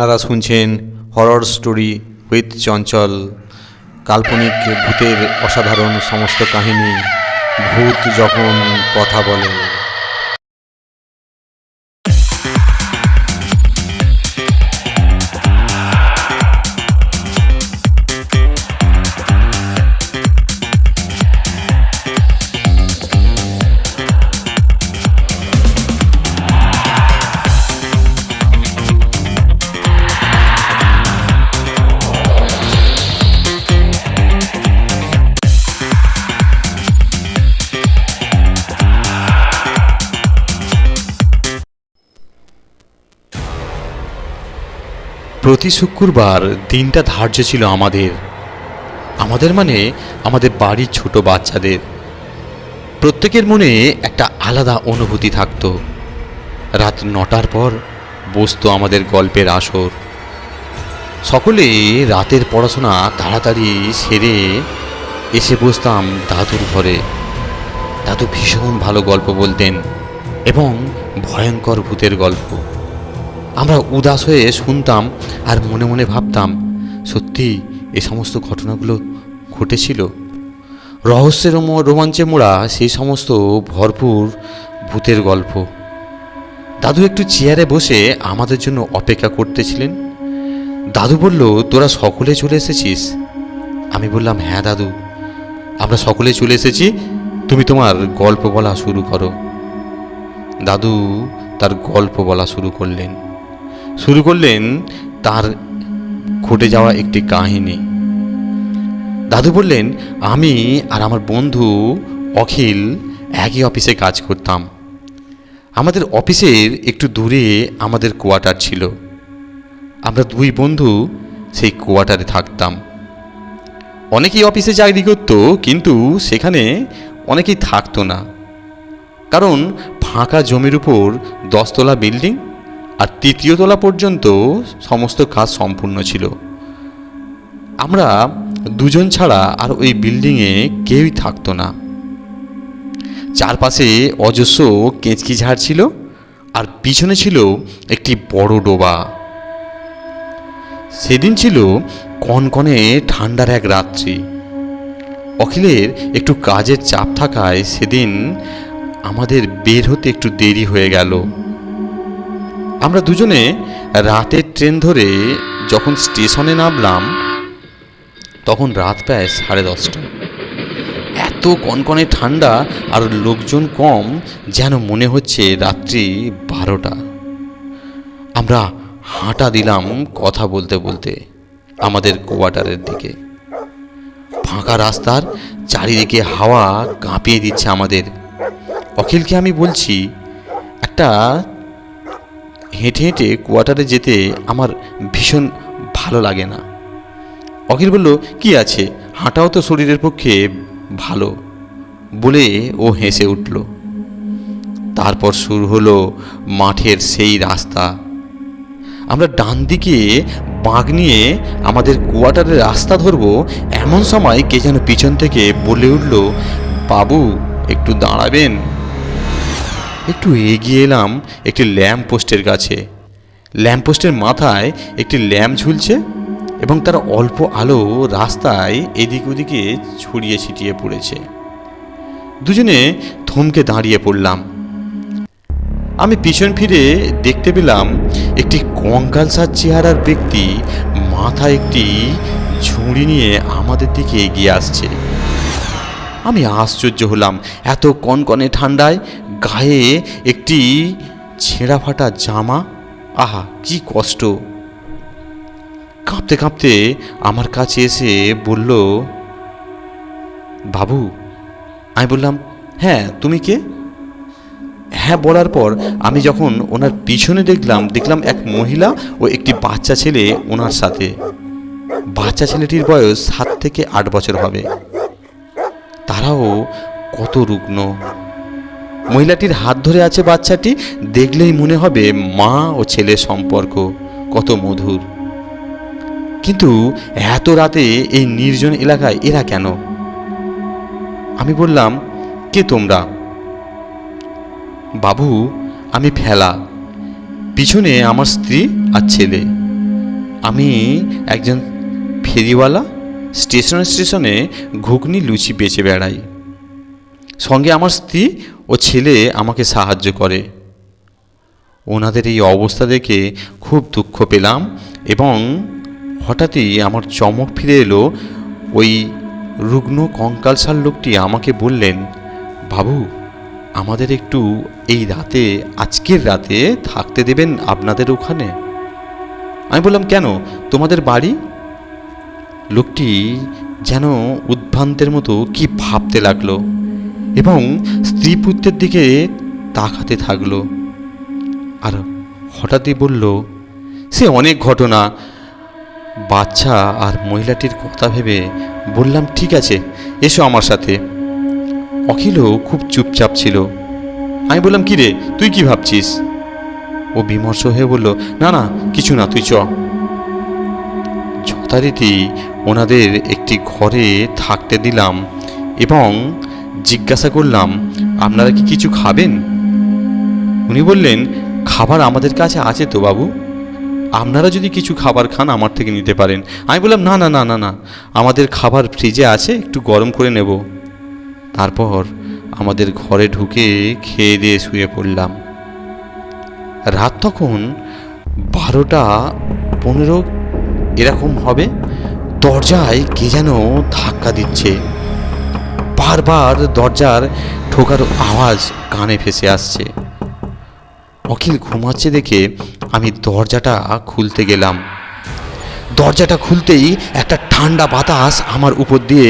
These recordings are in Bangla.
আপনারা শুনছেন হরর স্টোরি উইথ চঞ্চল। কাল্পনিক ভূতের অসাধারণ সমস্ত কাহিনী। ভূত যখন কথা বলে। প্রতি শুক্রবার দিনটা ধার্য ছিল আমাদের মানে আমাদের বাড়ির ছোট বাচ্চাদের। প্রত্যেকের মনে একটা আলাদা অনুভূতি থাকতো। রাত 9টার পর বসতো আমাদের গল্পের আসর। সকলে রাতের পড়াশোনা তাড়াতাড়ি সেরে এসে বসতাম দাদুর ঘরে। দাদু ভীষণ ভালো গল্প বলতেন এবং ভয়ঙ্কর ভূতের গল্প। আমরা উদাস হয়ে শুনতাম আর মনে মনে ভাবতাম, সত্যি এই সমস্ত ঘটনাগুলো ঘটেছিল। রহস্যের রোমাঞ্চে মোড়া সেই সমস্ত ভরপুর ভূতের গল্প। দাদু একটু চেয়ারে বসে আমাদের জন্য অপেক্ষা করতেছিলেন। দাদু বলল, তোরা সকলে চলে এসেছিস? আমি বললাম, হ্যাঁ দাদু, আমরা সকলে চলে এসেছি, তুমি তোমার গল্প বলা শুরু করো। দাদু তার গল্প বলা শুরু করলেন তার ঘটে যাওয়া একটি কাহিনী। দাদু বললেন, আমি আর আমার বন্ধু অখিল একই অফিসে কাজ করতাম। আমাদের অফিসের একটু দূরে আমাদের কোয়ার্টার ছিল। আমরা দুই বন্ধু সেই কোয়ার্টারে থাকতাম। অনেকেই অফিসে চাকরি করতো, কিন্তু সেখানে অনেকেই থাকতো না, কারণ ফাঁকা জমির উপর 10 তলা বিল্ডিং আর 3য় তলা পর্যন্ত সমস্ত কাজ সম্পূর্ণ ছিল। আমরা দুজন ছাড়া আর ওই বিল্ডিংয়ে কেউই থাকতো না। চারপাশে অজস্র কেঁচকি ঝাড় ছিল আর পিছনে ছিল একটি বড় ডোবা। সেদিন ছিল কনকনে ঠান্ডার এক রাত্রি। অখিলের একটু কাজের চাপ থাকায় সেদিন আমাদের বের হতে একটু দেরি হয়ে গেল। আমরা দুজনে রাতের ট্রেন ধরে যখন স্টেশনে নামলাম, তখন রাত প্রায় 10:30। এত কনকনে ঠান্ডা আর লোকজন কম, যেন মনে হচ্ছে রাত্রি 12টা। আমরা হাঁটা দিলাম কথা বলতে বলতে আমাদের কোয়ার্টারের দিকে। ফাঁকা রাস্তার চারিদিকে হাওয়া কাঁপিয়ে দিচ্ছে আমাদের। অখিলকে আমি বলছি, একটা হেঁটে হেঁটে কোয়ার্টারে যেতে আমার ভীষণ ভালো লাগে না। অখিল বলল, কি আছে, হাঁটাও তো শরীরের পক্ষে ভালো, বলে ও হেসে উঠল। তারপর শুরু হলো মাঠের সেই রাস্তা। আমরা ডান দিকে বাঁক নিয়ে আমাদের কোয়ার্টারের রাস্তা ধরবো, এমন সময় কে যেন পিছন থেকে বলে উঠল, বাবু একটু দাঁড়াবেন। একটু এগিয়ে এলাম একটি ল্যাম্প পোস্টের কাছে। ল্যাম্প পোস্টের মাথায় একটি ল্যাম্প ঝুলছে এবং তার অল্প আলো রাস্তায় এদিক ওদিকে ছড়িয়ে ছিটিয়ে পড়েছে। দুজনে থমকে দাঁড়িয়ে পড়লাম। আমি পিছন ফিরে দেখতে পেলাম একটি কঙ্কালসার চেহারার ব্যক্তি মাথায় একটি ঝুড়ি নিয়ে আমাদের দিকে এগিয়ে আসছে। আমি আশ্চর্য হলাম, এত কনকনে ঠান্ডায় গায়ে একটি ছেঁড়া ফাটা জামা, আহা কি কষ্ট। কাঁপতে কাঁপতে আমার কাছে এসে বলল, বাবু। আমি বললাম, হ্যাঁ তুমি কে? হ্যাঁ বলার পর আমি যখন ওনার পিছনে দেখলাম এক মহিলা ও একটি বাচ্চা ছেলে ওনার সাথে। বাচ্চা ছেলেটির বয়স 7 থেকে 8 বছর হবে। তারাও কত রুগ্ন। মহিলাটির হাত ধরে আছে বাচ্চাটি, দেখলেই মনে হবে মা ও ছেলের সম্পর্ক কত মধুর। কিন্তু এত রাতে এই নির্জন এলাকায় এরা কেন? আমি বললাম, কে তোমরা? বাবু, আমি ফেলা, পিছনে আমার স্ত্রী আর ছেলে। আমি একজন ফেরিওয়ালা, স্টেশনে স্টেশনে ঘুগনি লুচি বেচে বেড়াই। সঙ্গে আমার স্ত্রী ও ছেলে আমাকে সাহায্য করে। ওনাদের এই অবস্থা দেখে খুব দুঃখ পেলাম এবং হঠাৎই আমার চমক ফিরে এলো। ওই রুগ্ন কঙ্কালসার লোকটি আমাকে বললেন, বাবু, আমাদের একটু এই রাতে, আজকের রাতে থাকতে দেবেন আপনাদের ওখানে? আমি বললাম, কেন, তোমাদের বাড়ি? লোকটি যেন উদ্ভ্রান্তের মতো কি ভাবতে লাগলো এবং স্ত্রী পুত্রের দিকে তাকাতে থাকলো। আর হঠাৎই বলল, সে অনেক ঘটনা। বাচ্চা আর মহিলাটির কথা ভেবে বললাম, ঠিক আছে, এসো আমার সাথে। অখিলও খুব চুপচাপ ছিল। আমি বললাম, কি রে, তুই কি ভাবছিস? ও বিমর্ষ হয়ে বলল, না না, কিছু না, তুই চ। যথারীতি ওনাদের একটি ঘরে থাকতে দিলাম এবং জিজ্ঞাসা করলাম, আপনারা কি কিছু খাবেন? উনি বললেন, খাবার আমাদের কাছে আছে তো বাবু, আপনারা যদি কিছু খাবার খান আমার থেকে নিতে পারেন। আমি বললাম, না না না না না, আমাদের খাবার ফ্রিজে আছে, একটু গরম করে নেব। তারপর আমাদের ঘরে ঢুকে খেয়ে দিয়ে শুয়ে পড়লাম। রাত তখন 12:15 এরকম হবে। দরজায় কে যেন ধাক্কা দিচ্ছে। বারবার দরজার ঠোকার আওয়াজ কানে ভেসে আসছে। অখিল ঘুমাচ্ছে দেখে আমি দরজাটা খুলতে গেলাম। দরজাটা খুলতেই একটা ঠান্ডা বাতাস আমার উপর দিয়ে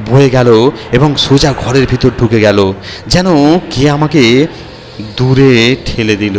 বয়ে গেল এবং সোজা ঘরের ভিতর ঢুকে গেল, যেন কে আমাকে দূরে ঠেলে দিল।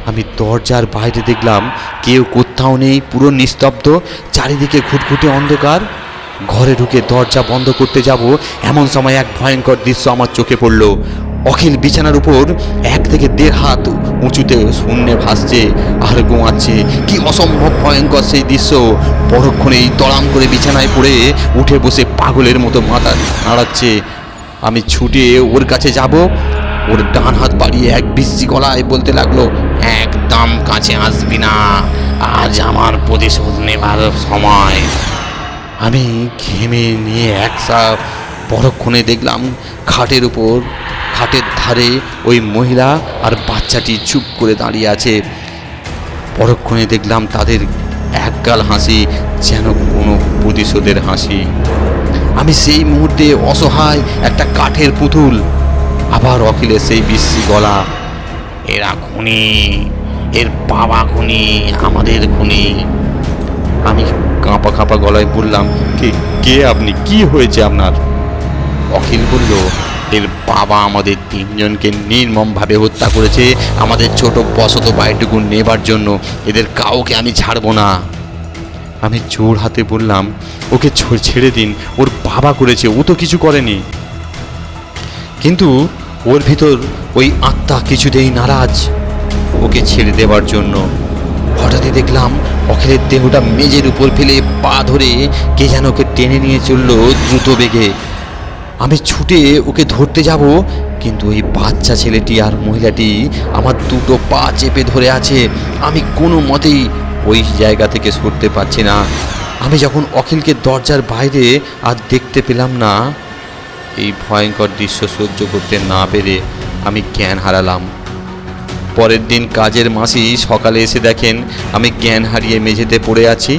আমি দরজার বাইরে দেখলাম কেউ কোথাও নেই, পুরো নিস্তব্ধ, চারিদিকে ঘুটঘুটে অন্ধকার। ঘরে ঢুকে দরজা বন্ধ করতে যাব এমন সময় এক ভয়ঙ্কর দৃশ্য আমার চোখে পড়ল। অখিল বিছানার উপর 1 থেকে 1.5 হাত উঁচুতে শূন্যে ভাসছে আর গোয়াচ্ছে। কি অসম্ভব ভয়ঙ্কর সেই দৃশ্য! পরক্ষণেই তড়াম করে বিছানায় পড়ে উঠে বসে পাগলের মতো মাথা নাড়াচ্ছে। আমি ছুটে ওর কাছে যাব। ওর ডান হাত বাড়িয়ে এক বিশ্রী গলায় বলতে লাগলো, একদম কাছে আসবি না, আজ আমার প্রতিশোধ নেবার সময়। আমি ঘেমে নিয়ে পরক্ষণে দেখলাম খাটের ধারে ওই মহিলা আর বাচ্চাটি চুপ করে দাঁড়িয়ে আছে। পরক্ষণে দেখলাম তাদের একগাল হাসি, যেন কোনো প্রতিশোধের হাসি। আমি সেই মুহূর্তে অসহায় একটা কাঠের পুতুল। আবার অখিলের সেই বিশ্রী গলা, এরা খুনি, এর বাবা খুনি, আমাদের খুনি। আমি কাঁপা কাঁপা গলায় বললাম, কে আপনি, কি হয়েছে আপনার? অখিল বলল, এর বাবা আমাদের 3 জনকে নির্মমভাবে হত্যা করেছে আমাদের ছোট বসত বাড়িটুকু নেবার জন্য। এদের কাউকে আমি ছাড়বো না। আমি জোর হাতে বললাম, ওকে ছেড়ে দিন, ওর বাবা করেছে, ও তো কিছু করেনি। কিন্তু ওর ভিতর ওই আত্মা কিছুতেই নারাজ ওকে ছেড়ে দেবার জন্য। হঠাৎই দেখলাম অখিলের দেহটা মেঝের উপর ফেলে পা ধরে কে যেন ওকে টেনে নিয়ে চলল দ্রুত বেগে। আমি ছুটে ওকে ধরতে যাব, কিন্তু ওই বাচ্চা ছেলেটি আর মহিলাটি আমার 2টো পা চেপে ধরে আছে। আমি কোনো মতেই ওই জায়গা থেকে সরতে পারছি না। আমি যখন অখিলকে দরজার বাইরে আর দেখতে পেলাম না, এই ভয়ঙ্কর দৃশ্য সহ্য করতে না পেরে আমি জ্ঞান হারালাম। পরের দিন কাজের মাসি সকালে এসে দেখেন আমি জ্ঞান হারিয়ে মেঝেতে পড়ে আছি,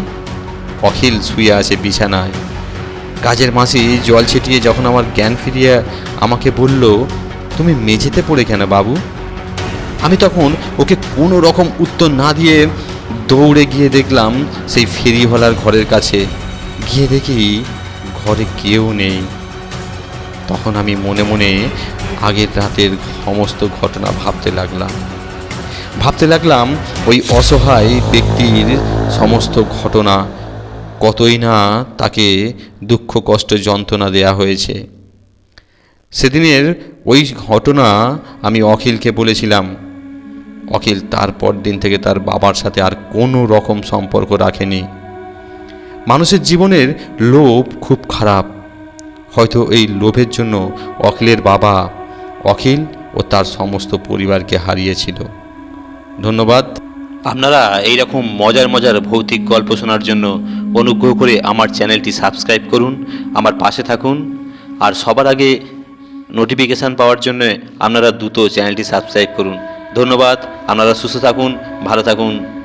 অখিল শুয়ে আছে বিছানায়। কাজের মাসি জল ছিটিয়ে যখন আমার জ্ঞান ফিরিয়ে আমাকে বলল, তুমি মেঝেতে পড়ে কেন বাবু? আমি তখন ওকে কোনো রকম উত্তর না দিয়ে দৌড়ে গিয়ে দেখলাম সেই ফেরিওয়ালার ঘরের কাছে। গিয়ে দেখি ঘরে কেউ নেই। তখন আমি মনে মনে আগের রাতের সমস্ত ঘটনা ভাবতে লাগলাম ওই অসহায় ব্যক্তির সমস্ত ঘটনা, কতই না তাকে দুঃখ কষ্ট যন্ত্রণা দেয়া হয়েছে। সেদিনের ওই ঘটনা আমি অখিলকে বলেছিলাম। অখিল তারপর দিন থেকে তার বাবার সাথে আর কোনো রকম সম্পর্ক রাখেনি। মানুষের জীবনের লোভ খুব খারাপ। হয়তো এই লোভের জন্য অখিলের বাবা অখিল ও তার সমস্ত পরিবারকে হারিয়েছিল। ধন্যবাদ। আপনারা এই রকম মজার মজার ভৌতিক গল্প শোনার জন্য অনুগ্রহ করে আমার চ্যানেলটি সাবস্ক্রাইব করুন, আমার পাশে থাকুন। আর সবার আগে নোটিফিকেশান পাওয়ার জন্য আপনারা দ্রুত চ্যানেলটি সাবস্ক্রাইব করুন। ধন্যবাদ। আপনারা সুস্থ থাকুন, ভালো থাকুন।